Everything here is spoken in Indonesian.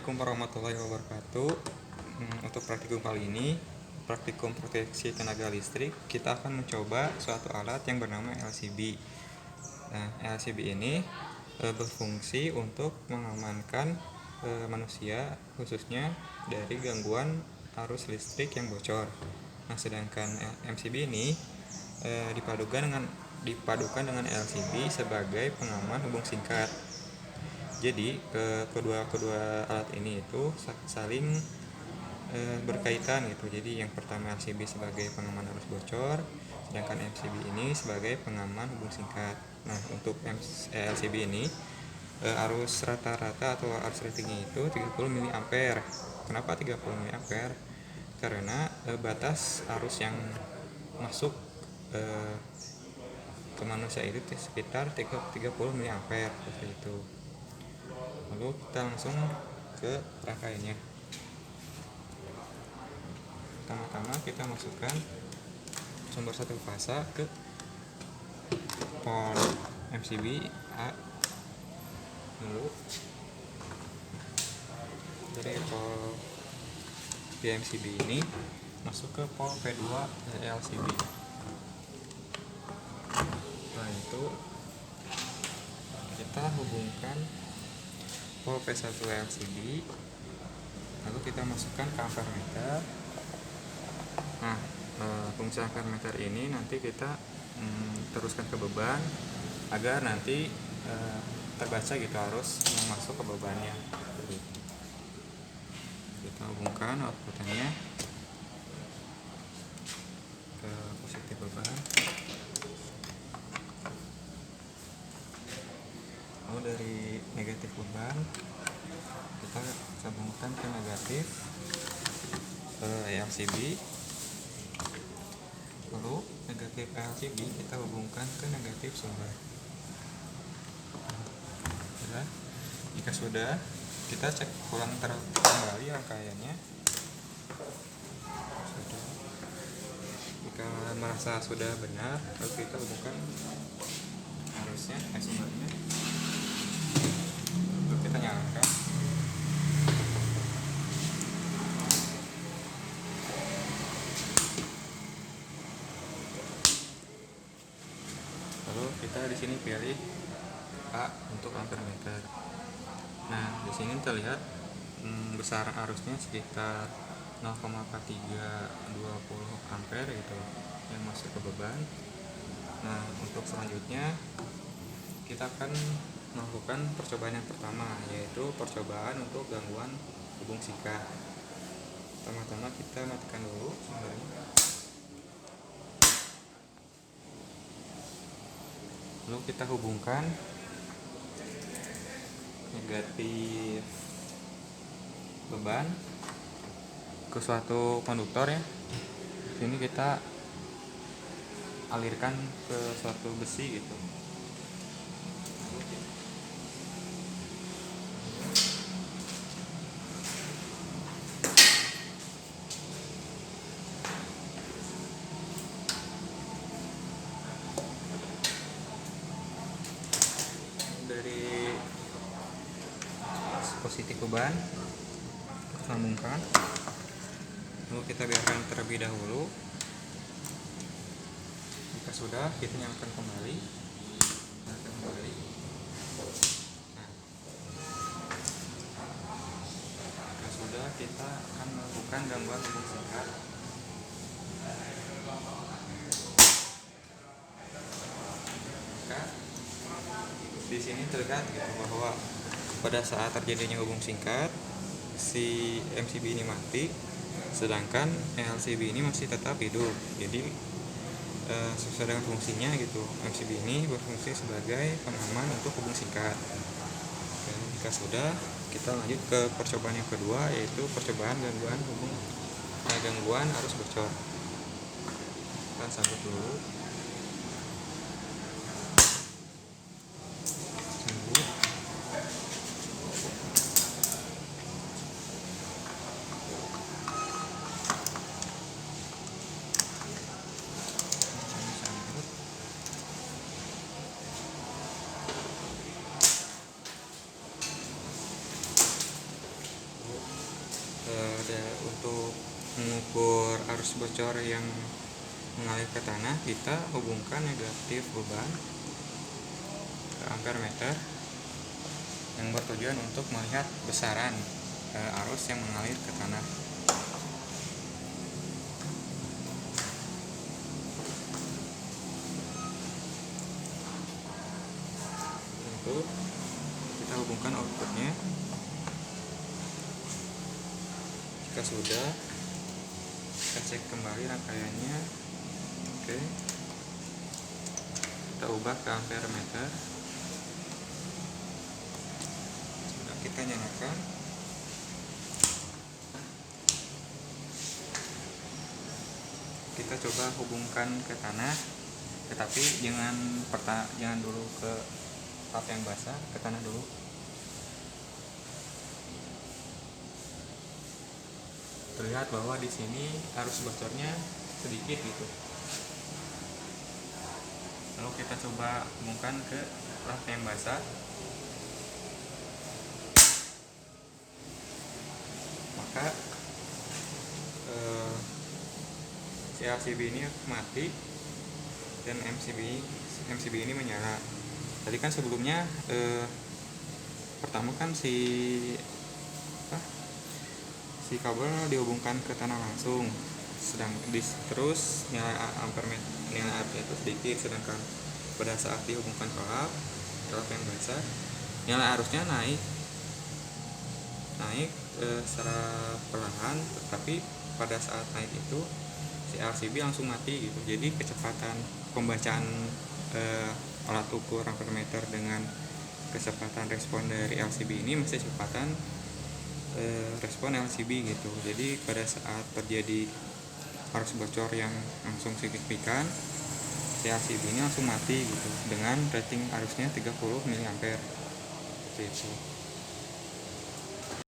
Assalamualaikum warahmatullahi wabarakatuh. Untuk praktikum kali ini, praktikum proteksi tenaga listrik, kita akan mencoba suatu alat yang bernama LCB. Nah, LCB ini berfungsi untuk mengamankan manusia, khususnya dari gangguan arus listrik yang bocor. Nah, sedangkan MCB ini dipadukan dengan LCB sebagai pengaman hubung singkat. Jadi kedua alat ini itu saling berkaitan gitu. Jadi yang pertama LCB sebagai pengaman arus bocor, sedangkan MCB ini sebagai pengaman hubung singkat. Nah, untuk LCB ini arus rata-rata atau arus ratingnya itu 30 mA. Kenapa 30 mA? Karena batas arus yang masuk ke manusia itu sekitar 30 mA seperti itu. Lalu kita langsung ke rangkaiannya. Pertama-tama kita masukkan sumber satu fasa ke port MCB A dulu. Dari port PMCB ini masuk ke port P2 LCB. Setelah itu kita hubungkan port P1 LCD, lalu kita masukkan ke ampermeter. Nah, fungsi ampermeter ini nanti kita teruskan ke beban agar nanti terbaca gitu arus yang masuk ke bebannya. Kita hubungkan outputnya ke positif beban, lalu dari negatif beban kita sambungkan ke negatif LCB, lalu negatif LCB kita hubungkan ke negatif sumber. Ya, jika sudah, kita cek ulang kembali rangkaiannya. Jika merasa sudah benar, lalu kita hubungkan arusnya sumbernya, lalu kita nyalakan. Lalu kita di sini pilih A untuk ampermeter. Nah, di sini terlihat besaran arusnya sekitar 0,4320 ampere gitu yang masuk ke beban. Nah, untuk selanjutnya kita akan melakukan percobaan yang pertama, yaitu percobaan untuk gangguan hubung singkat. Pertama-tama kita matikan dulu sumbernya, lalu kita hubungkan negatif beban ke suatu konduktor ya. Sini kita alirkan ke suatu besi gitu. Dari positif beban kita sambungkan, lalu kita biarkan terlebih dahulu. Jika sudah, kita nyalakan kembali. Nah, jika sudah, kita akan melakukan gangguan hubung singkat. Maka di sini terlihat gitu bahwa pada saat terjadinya hubung singkat, si MCB ini mati, sedangkan LCB ini masih tetap hidup. Jadi sesuai dengan fungsinya gitu, MCB ini berfungsi sebagai pengaman untuk hubung singkat. Dan jika sudah, kita lanjut ke percobaan yang kedua, yaitu percobaan gangguan arus bocor. Kita sambut dulu. Ya, untuk mengukur arus bocor yang mengalir ke tanah, kita hubungkan negatif beban ke ampere meter yang bertujuan untuk melihat besaran arus yang mengalir ke tanah. Untuk kita hubungkan outputnya. Jika sudah, kita cek kembali rangkaiannya. Oke, kita ubah ke ampere meter. Sudah, kita nyalakan. Kita coba hubungkan ke tanah, tetapi jangan dulu ke lap yang basah, ke tanah dulu. Terlihat bahwa di sini arus bocornya sedikit gitu. Lalu kita coba hubungkan ke lap yang basah. Maka si LCB ini mati dan MCB ini menyala. Tadi kan sebelumnya pertama kan si kabel dihubungkan ke tanah langsung, terus nyala ampere itu sedikit, sedangkan pada saat dihubungkan ke lap yang basah, nyala arusnya naik secara perlahan, tetapi pada saat naik itu si LCB langsung mati gitu. Jadi kecepatan pembacaan alat ukur ampere meter dengan kecepatan respon dari LCB ini masih kecepatan respon LCB gitu. Jadi pada saat terjadi arus bocor yang langsung signifikan, si LCB ini langsung mati gitu dengan rating arusnya 30 mA gitu.